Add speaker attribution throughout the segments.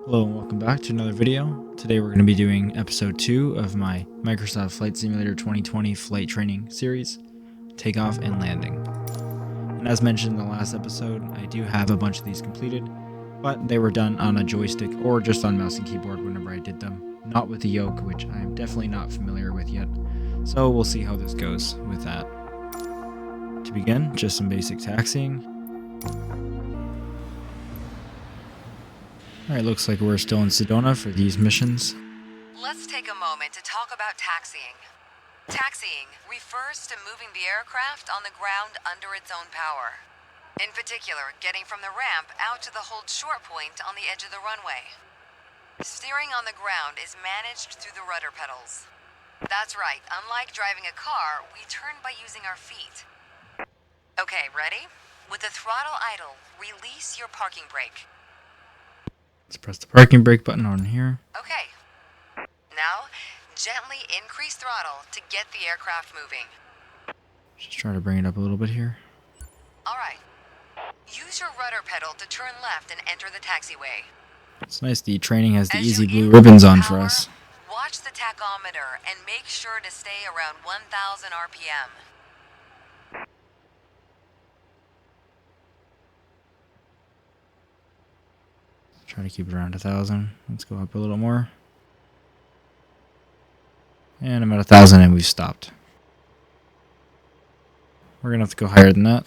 Speaker 1: Hello and welcome back to another video. Today we're going to be doing episode 2 of my Microsoft Flight Simulator 2020 flight training series, takeoff and landing. And as mentioned in the last episode, I do have a bunch of these completed, but they were done on a joystick or just on mouse and keyboard whenever I did them, not with the yoke, which I am definitely not familiar with yet. So we'll see how this goes with that. To begin, just some basic taxiing. Alright, looks like we're still in Sedona for these missions.
Speaker 2: Let's take a moment to talk about taxiing. Taxiing refers to moving the aircraft on the ground under its own power. In particular, getting from the ramp out to the hold short point on the edge of the runway. Steering on the ground is managed through the rudder pedals. That's right, unlike driving a car, we turn by using our feet. Okay, ready? With the throttle idle, release your parking brake.
Speaker 1: Let's press the parking brake button on here.
Speaker 2: Okay. Now, gently increase throttle to get the aircraft moving.
Speaker 1: Just try to bring it up a little bit here.
Speaker 2: Alright. Use your rudder pedal to turn left and enter the taxiway.
Speaker 1: It's nice the training has the
Speaker 2: As
Speaker 1: easy
Speaker 2: you
Speaker 1: blue ribbons on
Speaker 2: power,
Speaker 1: for us.
Speaker 2: Watch the tachometer and make sure to stay around 1,000 RPM.
Speaker 1: Try to keep it around 1,000. Let's go up a little more. And I'm at 1,000 and we've stopped. We're going to have to go higher than that.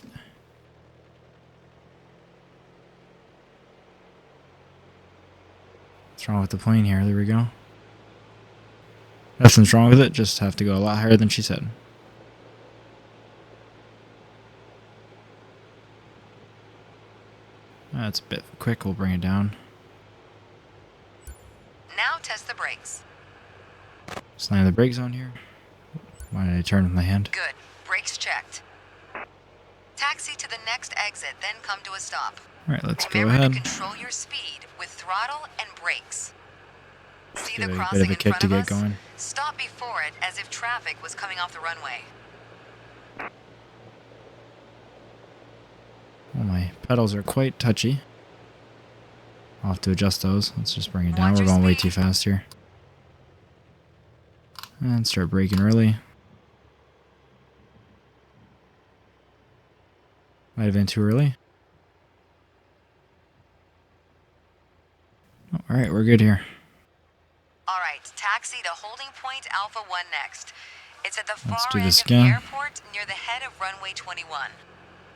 Speaker 1: What's wrong with the plane here? There we go. Nothing's wrong with it, just have to go a lot higher than she said. That's a bit quick, we'll bring it down.
Speaker 2: Now test the brakes.
Speaker 1: Slam the brakes on here. Why did I turn with my hand?
Speaker 2: Good. Brakes checked. Taxi to the next exit, then come to a stop.
Speaker 1: Alright, let's go
Speaker 2: Remember
Speaker 1: ahead.
Speaker 2: to control your speed with throttle and brakes. See
Speaker 1: Give
Speaker 2: the
Speaker 1: it a
Speaker 2: crossing
Speaker 1: bit of a
Speaker 2: in
Speaker 1: kick
Speaker 2: front
Speaker 1: to
Speaker 2: of
Speaker 1: get
Speaker 2: us?
Speaker 1: going.
Speaker 2: Stop before it as if traffic was coming off the runway.
Speaker 1: Oh, my pedals are quite touchy. I'll have to adjust those. Let's just bring it down.
Speaker 2: Watch
Speaker 1: We're
Speaker 2: your
Speaker 1: going way
Speaker 2: speed.
Speaker 1: too fast here. And start braking early. Might have been too early. Oh, alright, we're good here.
Speaker 2: Alright, taxi to holding point Alpha 1 next. It's at the
Speaker 1: Let's
Speaker 2: far
Speaker 1: do
Speaker 2: end
Speaker 1: this
Speaker 2: of the
Speaker 1: again.
Speaker 2: airport near the head of runway 21.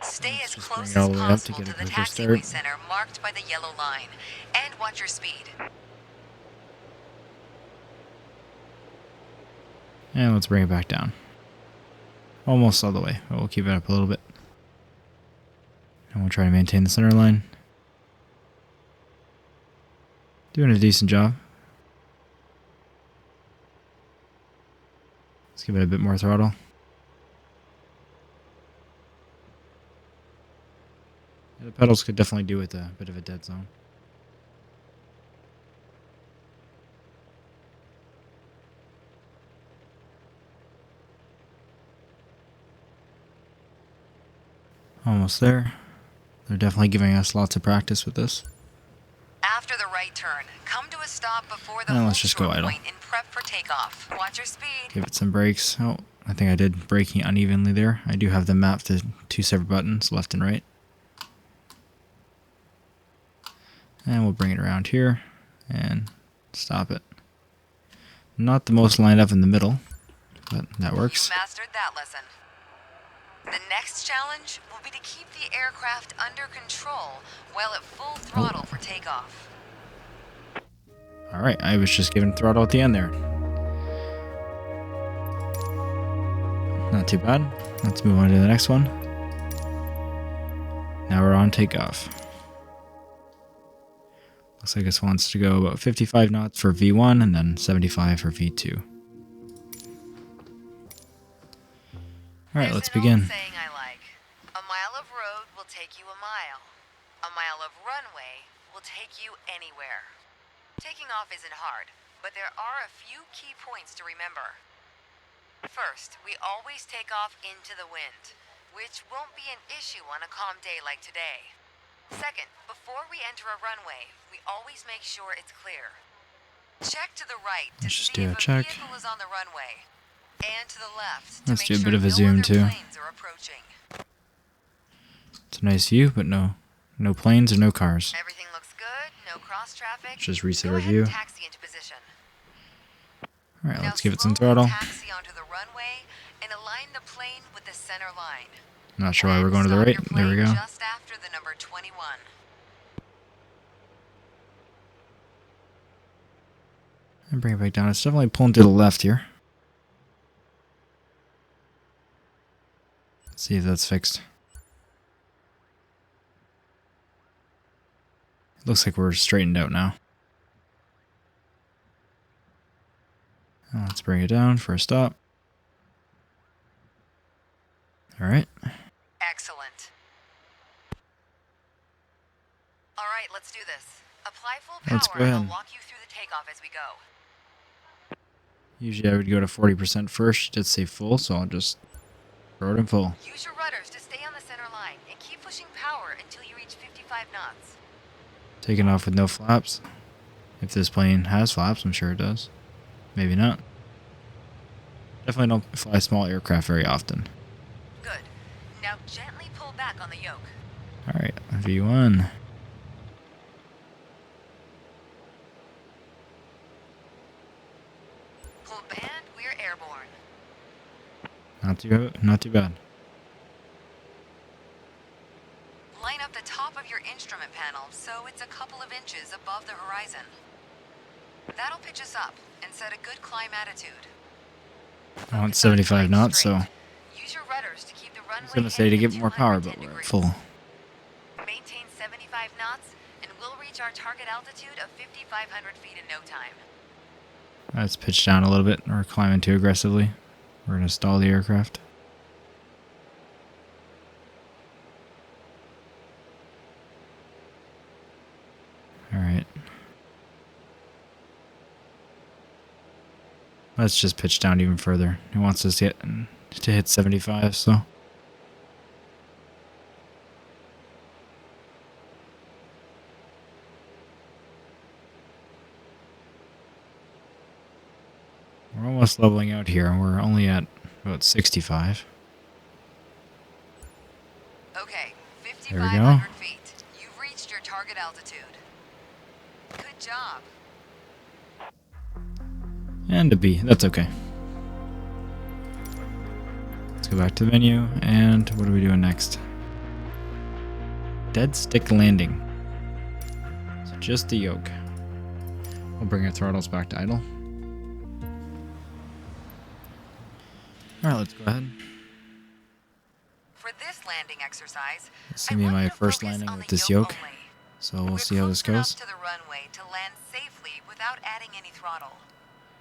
Speaker 2: Stay
Speaker 1: Let's
Speaker 2: as
Speaker 1: just bring
Speaker 2: close
Speaker 1: it all
Speaker 2: as
Speaker 1: the way up to
Speaker 2: possible
Speaker 1: get
Speaker 2: to
Speaker 1: a
Speaker 2: the
Speaker 1: quicker
Speaker 2: taxiway
Speaker 1: start.
Speaker 2: center marked by the yellow line. And watch your speed.
Speaker 1: And let's bring it back down. Almost all the way, but we'll keep it up a little bit. And we'll try to maintain the center line. Doing a decent job. Let's give it a bit more throttle. Yeah, the pedals could definitely do with a bit of a dead zone. Almost there. They're definitely giving us lots of practice with this.
Speaker 2: After the right turn, come to a stop before the
Speaker 1: Now
Speaker 2: hold
Speaker 1: let's just go
Speaker 2: short
Speaker 1: idle.
Speaker 2: point and prep for takeoff. Watch your speed.
Speaker 1: Give it some brakes. Oh, I think I did braking unevenly there. I do have them mapped to two separate buttons, left and right. And we'll bring it around here and stop it. Not the most lined up in the middle, but that works.
Speaker 2: You mastered that lesson. The next challenge will be to keep the aircraft under control while at full throttle for takeoff.
Speaker 1: Alright, I was just giving throttle at the end there. Not too bad. Let's move on to the next one. Now we're on takeoff. Looks like this wants to go about 55 knots for V1 and then 75 for V2. Alright, let's
Speaker 2: There's an
Speaker 1: begin.
Speaker 2: old saying I like. A mile of road will take you a mile. A mile of runway will take you anywhere. Taking off isn't hard, but there are a few key points to remember. First, we always take off into the wind, which won't be an issue on a calm day like today. Second, before we enter a runway, we always make sure it's clear. Check to the right to
Speaker 1: Let's just
Speaker 2: see
Speaker 1: do
Speaker 2: if
Speaker 1: a
Speaker 2: a
Speaker 1: check.
Speaker 2: vehicle is on the runway, and to the left to
Speaker 1: Let's
Speaker 2: make
Speaker 1: do a
Speaker 2: sure
Speaker 1: bit of a
Speaker 2: no
Speaker 1: zoom
Speaker 2: other
Speaker 1: too.
Speaker 2: planes are approaching.
Speaker 1: It's a nice view, but no planes or no cars.
Speaker 2: Everything looks good, no cross traffic.
Speaker 1: Let's just reset
Speaker 2: Go
Speaker 1: our
Speaker 2: ahead
Speaker 1: view.
Speaker 2: and taxi into position.
Speaker 1: Alright,
Speaker 2: Now
Speaker 1: let's give it some
Speaker 2: slowly
Speaker 1: throttle.
Speaker 2: taxi onto the runway and align the plane with the center line.
Speaker 1: Not sure why
Speaker 2: Then
Speaker 1: we're going to the
Speaker 2: stop
Speaker 1: right.
Speaker 2: your
Speaker 1: There we
Speaker 2: plane
Speaker 1: go.
Speaker 2: just after the number 21.
Speaker 1: And bring it back down. It's definitely pulling to the left here. Let's see if that's fixed. It looks like we're straightened out now. Now let's bring it down for a stop. Alright.
Speaker 2: Excellent. All right, let's do this. Apply full power
Speaker 1: Let's go
Speaker 2: and I'll
Speaker 1: ahead.
Speaker 2: walk you through the takeoff as we go.
Speaker 1: Usually I would go to 40% first. It did say full, so I'll just throw it in full.
Speaker 2: Use your rudders to stay on the center line and keep pushing power until you reach 55 knots.
Speaker 1: Taking off with no flaps. If this plane has flaps, I'm sure it does. Maybe not. Definitely don't fly small aircraft very often.
Speaker 2: Good. Now gently pull back on the yoke.
Speaker 1: Alright, V1.
Speaker 2: Pull band, we're airborne.
Speaker 1: Not too bad.
Speaker 2: Line up the top of your instrument panel so it's a couple of inches above the horizon. That'll pitch us up and set a good climb attitude.
Speaker 1: I want
Speaker 2: Focus on
Speaker 1: 75
Speaker 2: flying
Speaker 1: knots, so
Speaker 2: straight. Use your rudders to keep the runway
Speaker 1: I was going to say to
Speaker 2: heading
Speaker 1: get
Speaker 2: at
Speaker 1: more power, but
Speaker 2: 210
Speaker 1: we're at
Speaker 2: degrees.
Speaker 1: full.
Speaker 2: Maintain 75 knots, and we'll reach our target altitude of 5,500 feet in no time.
Speaker 1: Let's pitch down a little bit. We're climbing too aggressively. We're going to stall the aircraft. Alright. Let's just pitch down even further. He wants us to hit 75, so. We're almost leveling out here, and we're only at about 65.
Speaker 2: Okay,
Speaker 1: There we go.
Speaker 2: 5,500 feet. You've reached your target altitude. Good job.
Speaker 1: And a B. That's okay. Let's go back to the menu, and what are we doing next? Dead stick landing. So just the yoke. We'll bring our throttles back to idle. Alright, let's go ahead.
Speaker 2: For this landing exercise,
Speaker 1: This is going to be my first landing with this yoke. So we'll see how this goes.
Speaker 2: To the runway to land safely without adding any throttle.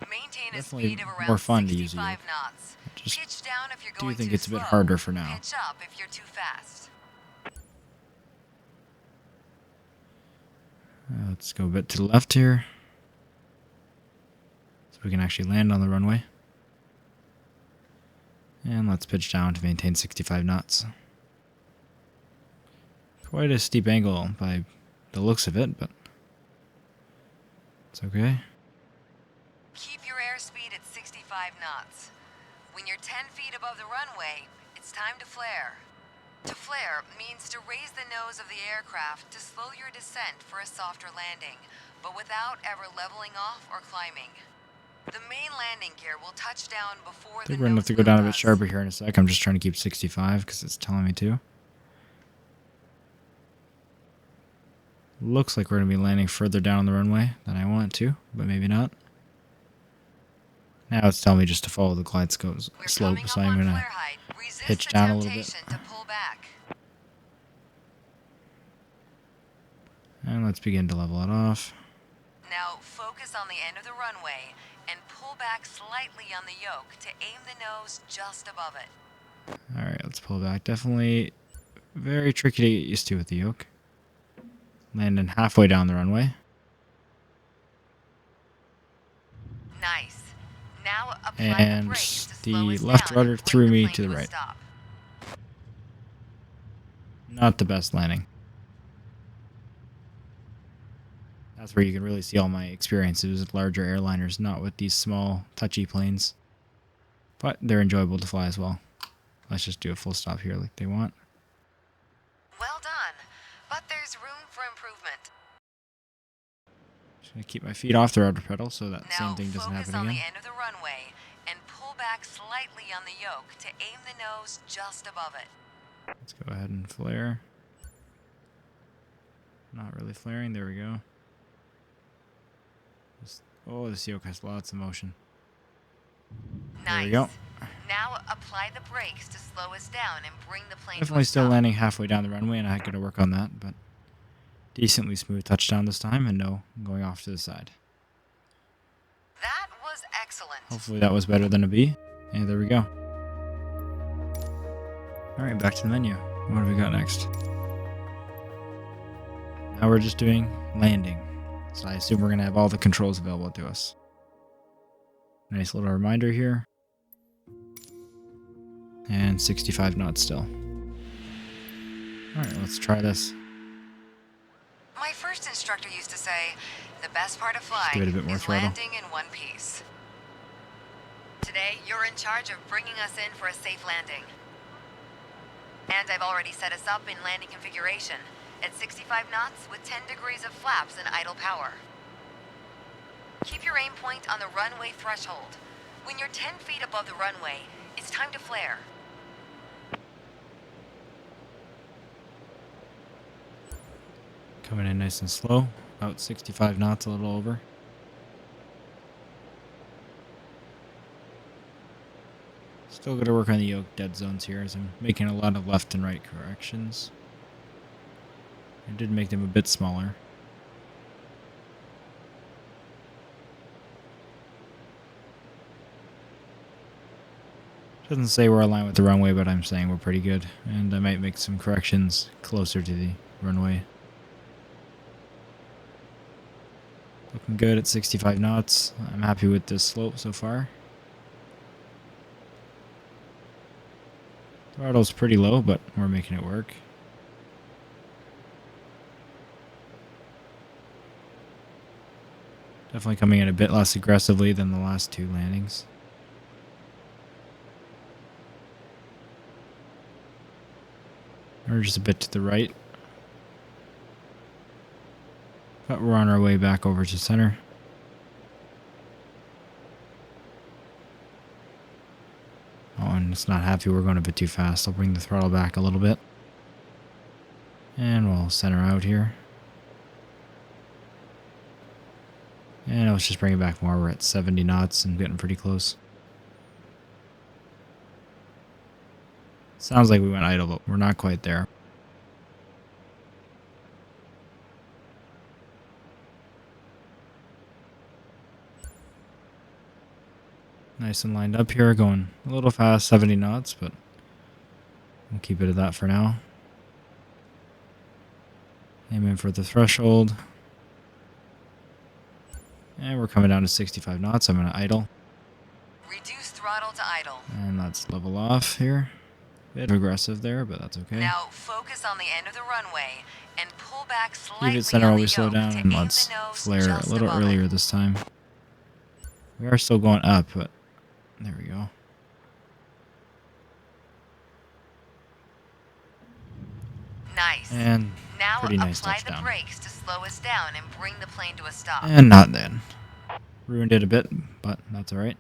Speaker 2: Maintain a
Speaker 1: Definitely
Speaker 2: speed of around
Speaker 1: more fun to use a
Speaker 2: 65
Speaker 1: yoke.
Speaker 2: knots.
Speaker 1: Just
Speaker 2: Pitch down if you're
Speaker 1: do
Speaker 2: going
Speaker 1: think
Speaker 2: too
Speaker 1: it's a bit
Speaker 2: slow.
Speaker 1: harder for now.
Speaker 2: Pitch up if you're too fast.
Speaker 1: Let's go a bit to the left here. So we can actually land on the runway. And let's pitch down to maintain 65 knots. Quite a steep angle by the looks of it, but it's okay.
Speaker 2: Keep your airspeed at 65 knots. When you're 10 feet above the runway, it's time to flare. To flare means to raise the nose of the aircraft to slow your descent for a softer landing, but without ever leveling off or climbing. The main landing gear will touch down before
Speaker 1: I
Speaker 2: the
Speaker 1: think we're going to have to go down a bit sharper here in a sec. I'm just trying to keep 65 because it's telling me to. Looks like we're going to be landing further down the runway than I want to, but maybe not. Now it's telling me just to follow the glide slope, so I'm going to pitch down a little bit.
Speaker 2: To pull back.
Speaker 1: And let's begin to level it off.
Speaker 2: Now focus on the end of the runway and pull back slightly on the yoke to aim the nose just above it.
Speaker 1: Alright, let's pull back. Definitely very tricky to get used to with the yoke. Landing halfway down the runway.
Speaker 2: Nice. Now apply
Speaker 1: And
Speaker 2: the brakes to
Speaker 1: the
Speaker 2: slow us
Speaker 1: left
Speaker 2: down
Speaker 1: rudder
Speaker 2: and bring
Speaker 1: threw
Speaker 2: the
Speaker 1: me
Speaker 2: plane
Speaker 1: to the
Speaker 2: a
Speaker 1: right.
Speaker 2: stop.
Speaker 1: Not the best landing. That's where you can really see all my experiences with larger airliners, not with these small, touchy planes. But they're enjoyable to fly as well. Let's just do a full stop here like they want.
Speaker 2: Well done, but there's room for improvement.
Speaker 1: Just gonna keep my feet off the rudder pedal so that
Speaker 2: Now
Speaker 1: same thing doesn't
Speaker 2: focus
Speaker 1: happen
Speaker 2: on
Speaker 1: again.
Speaker 2: the end of the runway and pull back slightly on the yoke to aim the nose just above it.
Speaker 1: Let's go ahead and flare. Not really flaring. There we go. Oh, this yoke has lots of motion.
Speaker 2: Nice.
Speaker 1: There we go.
Speaker 2: Now apply the brakes to slow us down and bring the plane
Speaker 1: Definitely
Speaker 2: to a
Speaker 1: still
Speaker 2: stop.
Speaker 1: landing halfway down the runway, and I got to work on that, but decently smooth touchdown this time, and no going off to the side.
Speaker 2: That was excellent.
Speaker 1: Hopefully that was better than a B. And there we go. Alright, back to the menu. What have we got next? Now we're just doing landing. So I assume we're going to have all the controls available to us. Nice little reminder here. And 65 knots still. Alright, let's try this.
Speaker 2: My first instructor used to say, the best part of
Speaker 1: give
Speaker 2: flying
Speaker 1: it a bit more
Speaker 2: is
Speaker 1: throttle.
Speaker 2: landing in one piece. Today, you're in charge of bringing us in for a safe landing. And I've already set us up in landing configuration at 65 knots with 10 degrees of flaps and idle power. Keep your aim point on the runway threshold. When you're 10 feet above the runway, it's time to flare.
Speaker 1: Coming in nice and slow. About 65 knots, a little over. Still got to work on the yoke dead zones here as I'm making a lot of left and right corrections. I did make them a bit smaller. Doesn't say we're aligned with the runway, but I'm saying we're pretty good. And I might make some corrections closer to the runway. Looking good at 65 knots. I'm happy with this slope so far. Throttle's pretty low, but we're making it work. Definitely coming in a bit less aggressively than the last two landings. We're just a bit to the right. But we're on our way back over to center. Oh, and it's not happy we're going a bit too fast. I'll bring the throttle back a little bit. And we'll center out here. And let's just bring it back more. We're at 70 knots and getting pretty close. Sounds like we went idle, but we're not quite there. Nice and lined up here, going a little fast, 70 knots, but we'll keep it at that for now. Aiming for the threshold. And we're coming down to 65 knots. I'm going to idle.
Speaker 2: Reduce throttle to idle.
Speaker 1: And let's level off here. Bit aggressive there, but that's okay.
Speaker 2: Now focus on the end of the runway and pull back slightly
Speaker 1: Leave it center
Speaker 2: on
Speaker 1: while
Speaker 2: the
Speaker 1: we slow
Speaker 2: yoke
Speaker 1: down,
Speaker 2: to
Speaker 1: and
Speaker 2: aim
Speaker 1: let's
Speaker 2: the nose
Speaker 1: flare a
Speaker 2: just
Speaker 1: little
Speaker 2: above
Speaker 1: earlier
Speaker 2: it.
Speaker 1: this time. We are still going up, but there we go.
Speaker 2: Nice.
Speaker 1: And
Speaker 2: Now
Speaker 1: pretty nice
Speaker 2: apply
Speaker 1: touchdown.
Speaker 2: the brakes to slow us down and bring the plane to a stop.
Speaker 1: And not then. Ruined it a bit, but that's alright.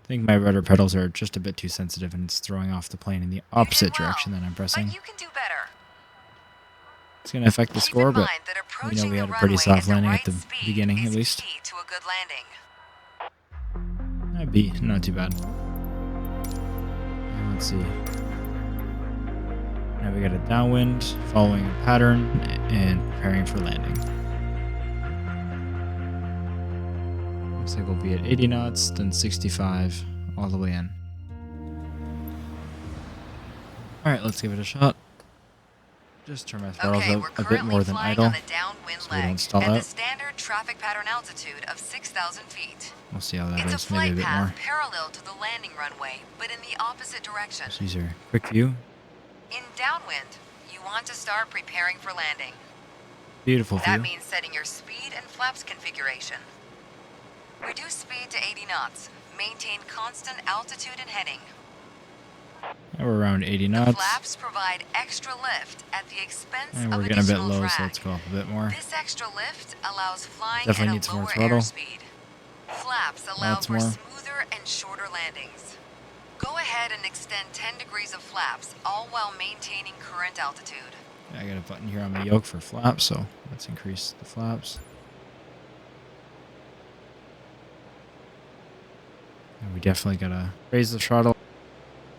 Speaker 1: I think my rudder pedals are just a bit too sensitive and it's throwing off the plane in the opposite
Speaker 2: well,
Speaker 1: direction that I'm pressing.
Speaker 2: But you can do better.
Speaker 1: It's going to affect the
Speaker 2: Keep
Speaker 1: score,
Speaker 2: in
Speaker 1: but
Speaker 2: mind that
Speaker 1: we know
Speaker 2: approaching
Speaker 1: we
Speaker 2: the
Speaker 1: had a pretty
Speaker 2: runway
Speaker 1: soft
Speaker 2: at the
Speaker 1: landing
Speaker 2: right
Speaker 1: at the
Speaker 2: speed
Speaker 1: beginning,
Speaker 2: is
Speaker 1: at least.
Speaker 2: key to a good landing.
Speaker 1: A B, not too bad. And let's see. Now we got a downwind, following a pattern, and preparing for landing. Looks like we'll be at 80 knots, then 65, all the way in. Alright, let's give it a shot. Just turn my throttles
Speaker 2: Okay,
Speaker 1: up
Speaker 2: we're
Speaker 1: a bit
Speaker 2: currently
Speaker 1: more than
Speaker 2: flying
Speaker 1: idle,
Speaker 2: on the downwind
Speaker 1: so we
Speaker 2: leg
Speaker 1: don't stall
Speaker 2: at the
Speaker 1: out.
Speaker 2: standard traffic pattern altitude of 6,000 feet.
Speaker 1: We'll see how that
Speaker 2: It's a
Speaker 1: is, maybe a
Speaker 2: flight
Speaker 1: bit
Speaker 2: path
Speaker 1: more.
Speaker 2: parallel to the landing runway, but in the opposite direction.
Speaker 1: So these are quick view.
Speaker 2: In downwind, you want to start preparing for landing.
Speaker 1: Beautiful
Speaker 2: That
Speaker 1: view.
Speaker 2: means setting your speed and flaps configuration. Reduce speed to 80 knots. Maintain constant altitude and heading.
Speaker 1: And we're around 80
Speaker 2: The
Speaker 1: knots.
Speaker 2: flaps provide extra lift at the expense
Speaker 1: And
Speaker 2: of
Speaker 1: we're getting a bit
Speaker 2: additional
Speaker 1: low,
Speaker 2: drag.
Speaker 1: so let's go up a bit more.
Speaker 2: This extra lift allows flying
Speaker 1: Definitely
Speaker 2: at
Speaker 1: needs
Speaker 2: a
Speaker 1: more
Speaker 2: lower
Speaker 1: throttle.
Speaker 2: airspeed. Flaps allow
Speaker 1: Lots
Speaker 2: for
Speaker 1: more.
Speaker 2: smoother and shorter landings. Go ahead and extend 10 degrees of flaps, all while maintaining current altitude.
Speaker 1: I got a button here on my yoke for flaps, so let's increase the flaps. And we definitely gotta raise the throttle.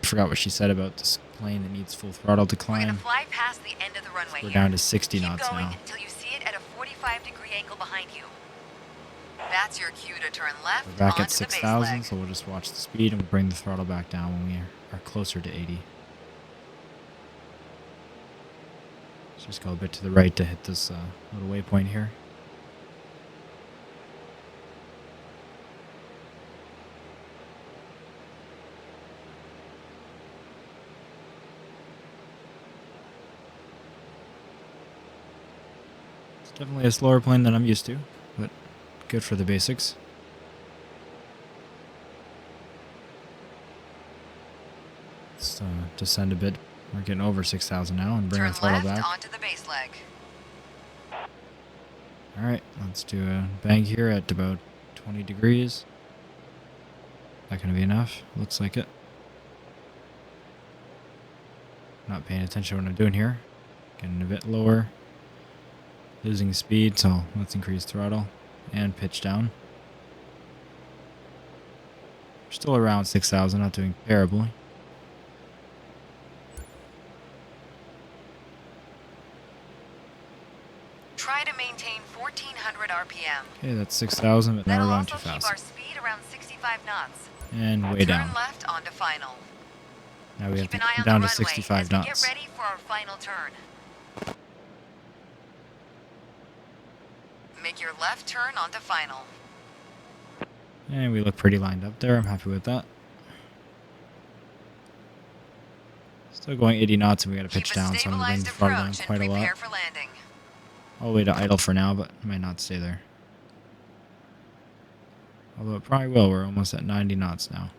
Speaker 1: I forgot what she said about this plane that needs full throttle to
Speaker 2: We're gonna
Speaker 1: climb.
Speaker 2: fly past the end of the runway
Speaker 1: We're
Speaker 2: here.
Speaker 1: down to 60
Speaker 2: Keep
Speaker 1: knots
Speaker 2: going
Speaker 1: now.
Speaker 2: until you see it at a 45-degree angle behind you. That's your cue to turn left
Speaker 1: We're back
Speaker 2: onto
Speaker 1: at
Speaker 2: the base
Speaker 1: 6,000,
Speaker 2: leg.
Speaker 1: so we'll just watch the speed and we'll bring the throttle back down when we are closer to 80. Let's just go a bit to the right to hit this little waypoint here. It's definitely a slower plane than I'm used to, but good for the basics. Let's descend a bit. We're getting over 6,000 now and bring
Speaker 2: Turn
Speaker 1: our throttle
Speaker 2: left
Speaker 1: back.
Speaker 2: onto the base leg.
Speaker 1: Alright, let's do a bang here at about 20 degrees. Not going to be enough. Looks like it. Not paying attention to what I'm doing here. Getting a bit lower. Losing speed, so let's increase throttle and pitch down. We're still around 6,000, not doing terribly.
Speaker 2: Try to maintain 1400 RPM.
Speaker 1: Okay, that's 6,000, but now
Speaker 2: That'll
Speaker 1: we're going
Speaker 2: also
Speaker 1: too
Speaker 2: keep
Speaker 1: fast.
Speaker 2: our speed around 65 knots.
Speaker 1: And way
Speaker 2: Turn
Speaker 1: down.
Speaker 2: left onto final.
Speaker 1: Now we have
Speaker 2: Keep
Speaker 1: to
Speaker 2: an eye
Speaker 1: come
Speaker 2: on
Speaker 1: down
Speaker 2: the
Speaker 1: to
Speaker 2: runway
Speaker 1: 65
Speaker 2: as we
Speaker 1: knots.
Speaker 2: get ready for our final turn. Make your left turn onto final.
Speaker 1: And we look pretty lined up there. I'm happy with that. Still going 80 knots and we got to pitch
Speaker 2: Keep a
Speaker 1: down, so I'm going to bring
Speaker 2: stabilized
Speaker 1: the throttle down
Speaker 2: approach and
Speaker 1: quite a lot.
Speaker 2: prepare for landing.
Speaker 1: All the way to idle for now, but might not stay there. Although it probably will. We're almost at 90 knots now.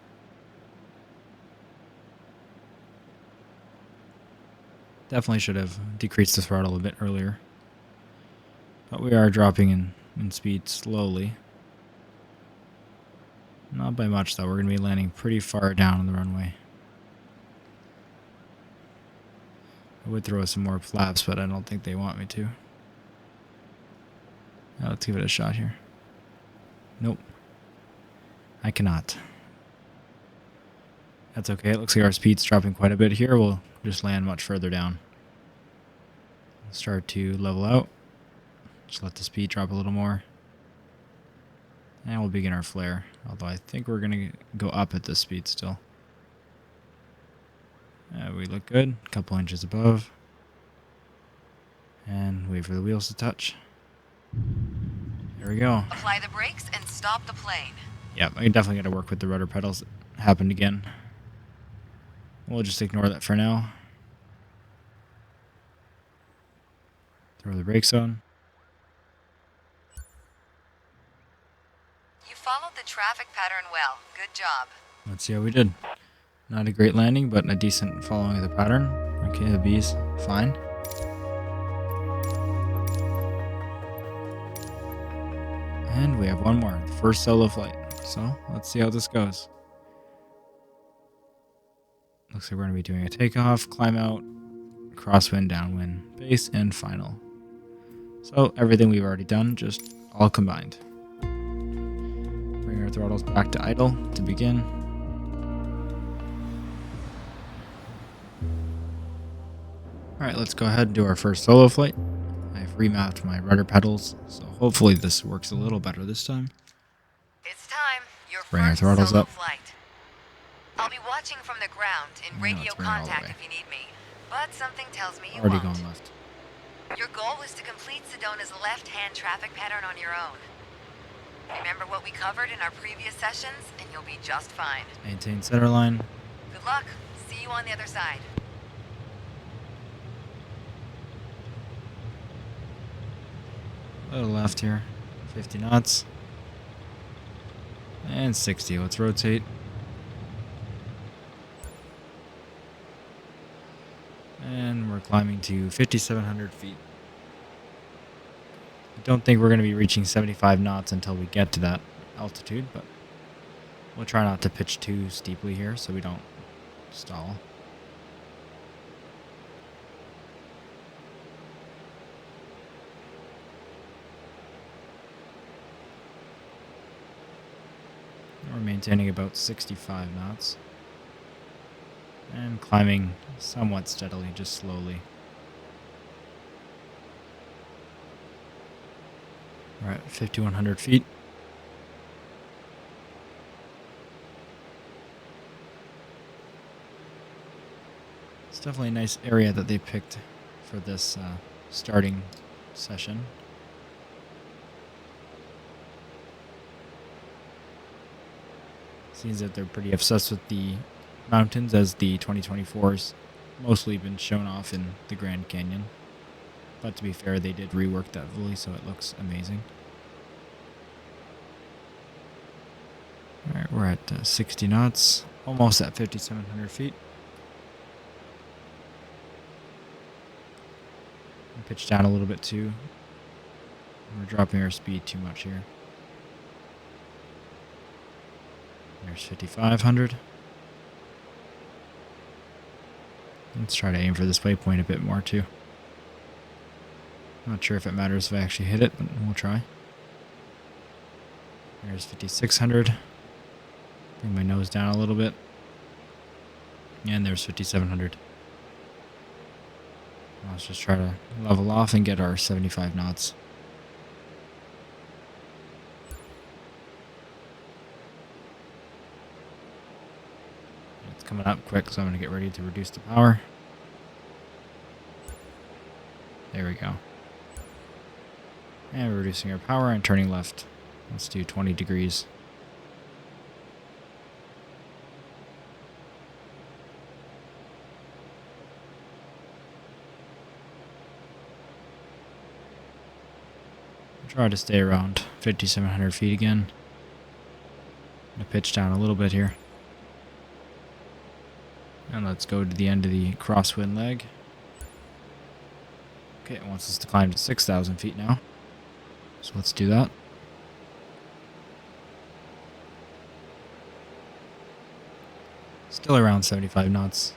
Speaker 1: Definitely should have decreased the throttle a bit earlier. But we are dropping in speed slowly. Not by much, though. We're going to be landing pretty far down on the runway. I would throw some more flaps, but I don't think they want me to. Now let's give it a shot here. Nope. I cannot. That's okay. It looks like our speed's dropping quite a bit here. We'll just land much further down. Start to level out. Just let the speed drop a little more. And we'll begin our flare. Although I think we're going to go up at this speed still. We look good. A couple inches above. And wait for the wheels to touch. There we go.
Speaker 2: Apply the brakes and stop the plane.
Speaker 1: Yep, I definitely got to work with the rudder pedals. It happened again. We'll just ignore that for now. Throw the brakes on.
Speaker 2: You followed the traffic pattern well. Good job.
Speaker 1: Let's see how we did. Not a great landing, but a decent following of the pattern. Okay, the B's fine. And we have one more. First solo flight. So, let's see how this goes. Looks like we're going to be doing a takeoff, climb out, crosswind, downwind, base, and final. So, everything we've already done, just all combined. Bring our throttles back to idle to begin. Alright, let's go ahead and do our first solo flight. I've remapped my rudder pedals, so hopefully this works a little better this time.
Speaker 2: It's time. Your
Speaker 1: Bring our
Speaker 2: first
Speaker 1: throttles
Speaker 2: solo
Speaker 1: up.
Speaker 2: flight. I'll be watching from the ground in
Speaker 1: No,
Speaker 2: radio
Speaker 1: let's bring it all the
Speaker 2: contact
Speaker 1: way.
Speaker 2: if you need me. But something tells me you
Speaker 1: Already
Speaker 2: won't.
Speaker 1: going left.
Speaker 2: Your goal is to complete Sedona's left-hand traffic pattern on your own. Remember what we covered in our previous sessions, and you'll be just fine.
Speaker 1: Maintain center line.
Speaker 2: Good luck. See you on the other side.
Speaker 1: To the left here. 50 knots. And 60. Let's rotate. And we're climbing to 5,700 feet. I don't think we're going to be reaching 75 knots until we get to that altitude, but we'll try not to pitch too steeply here so we don't stall. We're maintaining about 65 knots. And climbing somewhat steadily, just slowly. We're at 5,100 feet. It's definitely a nice area that they picked for this starting session. Seems that they're pretty obsessed with the mountains, as the 2024's mostly been shown off in the Grand Canyon. But to be fair, they did rework that fully, so it looks amazing. Alright, we're at 60 knots, almost at 5,700 feet. Pitch down a little bit too. We're dropping our speed too much here. There's 5,500. Let's try to aim for this waypoint a bit more too. Not sure if it matters if I actually hit it, but we'll try. There's 5,600. Bring my nose down a little bit. And there's 5,700. Let's just try to level off and get our 75 knots. It's coming up quick, so I'm going to get ready to reduce the power. There we go. And we're reducing our power and turning left. Let's do 20 degrees. Try to stay around 5,700 feet again. I'm gonna pitch down a little bit here. And let's go to the end of the crosswind leg. Okay, it wants us to climb to 6,000 feet now. So let's do that. Still around 75 knots.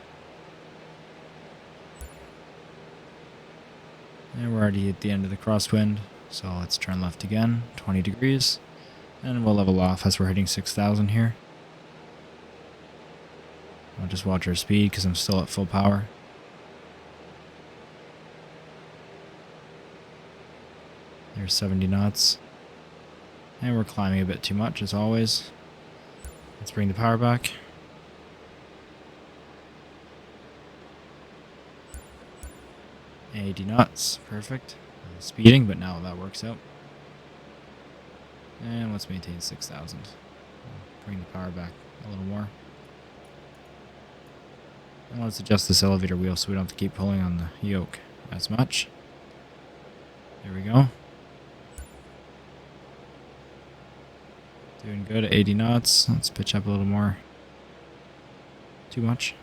Speaker 1: And we're already at the end of the crosswind. So let's turn left again, 20 degrees. And we'll level off as we're hitting 6,000 here. I'll just watch our speed because I'm still at full power. There's 70 knots. And we're climbing a bit too much as always. Let's bring the power back. And 80 knots, perfect. Speeding, but now that works out. And let's maintain 6,000. Bring the power back a little more. And let's adjust this elevator wheel so we don't have to keep pulling on the yoke as much. There we go. Doing good at 80 knots. Let's pitch up a little more. Too much.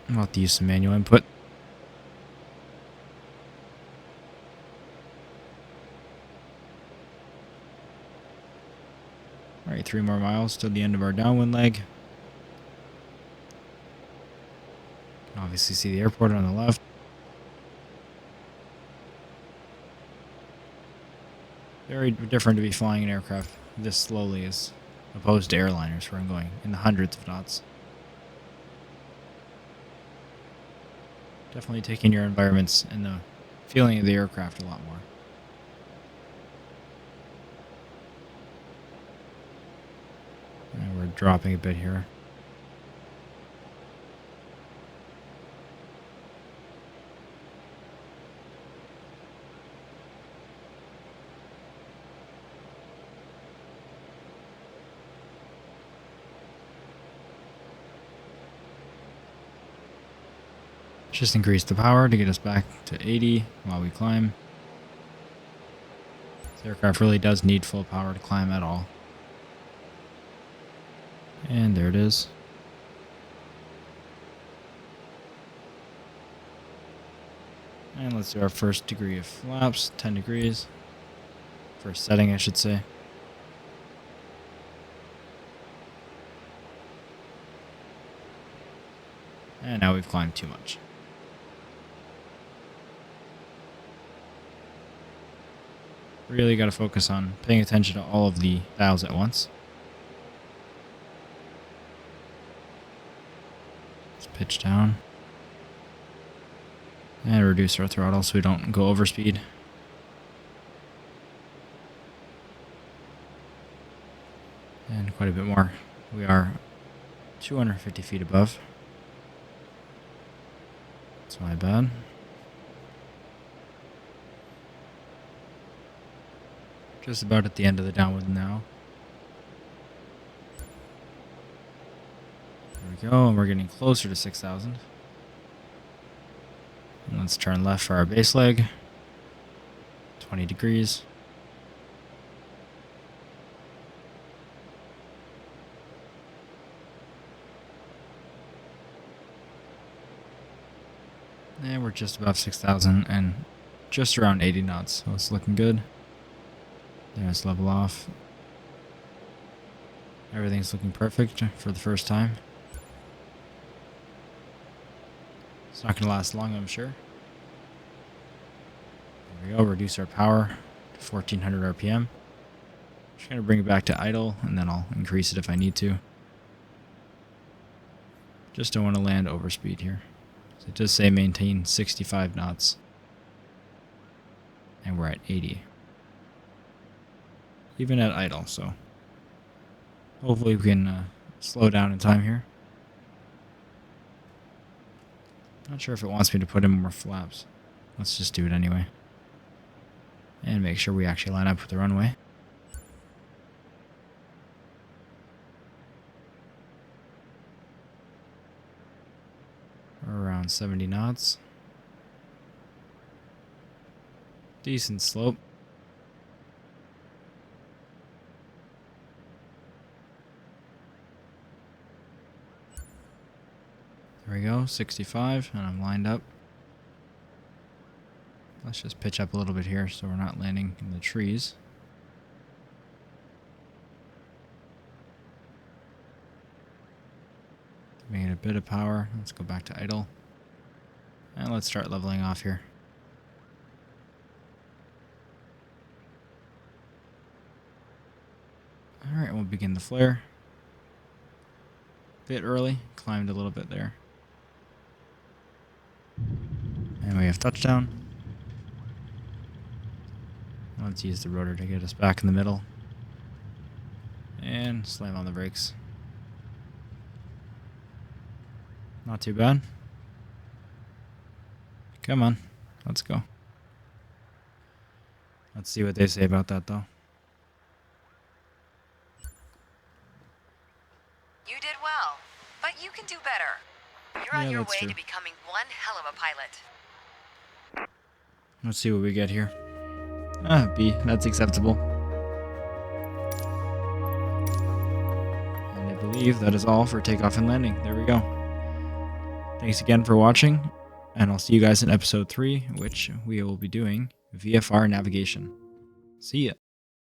Speaker 1: I'll have to use some manual input. Alright, 3 more miles to the end of our downwind leg. Obviously see the airport on the left. Very different to be flying an aircraft this slowly as opposed to airliners where I'm going in the hundreds of knots. Definitely taking your environments and the feeling of the aircraft a lot more. And we're dropping a bit here. Just increase the power to get us back to 80 while we climb. This aircraft really does need full power to climb at all. And there it is. And let's do our first degree of flaps, 10 degrees. First setting, I should say. And now we've climbed too much. Really got to focus on paying attention to all of the dials at once. Let's pitch down. And reduce our throttle so we don't go over speed. And quite a bit more. We are 250 feet above. That's my bad. Just about at the end of the downwind now. There we go, and we're getting closer to 6,000. And let's turn left for our base leg. 20 degrees. And we're just above 6,000 and just around 80 knots, so it's looking good. Let's level off. Everything's looking perfect for the first time. It's not going to last long, I'm sure. There we go, reduce our power to 1400 RPM. Just going to bring it back to idle, and then I'll increase it if I need to. Just don't want to land over speed here. So it does say maintain 65 knots. And we're at 80. Even at idle, so hopefully we can slow down in time here. Not sure if it wants me to put in more flaps. Let's just do it anyway. And make sure we actually line up with the runway. We're around 70 knots. Decent slope. There we go, 65, and I'm lined up. Let's just pitch up a little bit here so we're not landing in the trees. Make it a bit of power. Let's go back to idle. And let's start leveling off here. Alright, we'll begin the flare. Bit early, climbed a little bit there. And we have touchdown. Let's use the rotor to get us back in the middle. And slam on the brakes. Not too bad. Come on, let's go. Let's see what they say about that though.
Speaker 2: You did well, but you can do better. You're on your way to becoming one hell of a pilot.
Speaker 1: Let's see what we get here. B, that's acceptable. And I believe that is all for takeoff and landing. There we go. Thanks again for watching, and I'll see you guys in episode 3, which we will be doing VFR navigation. See ya.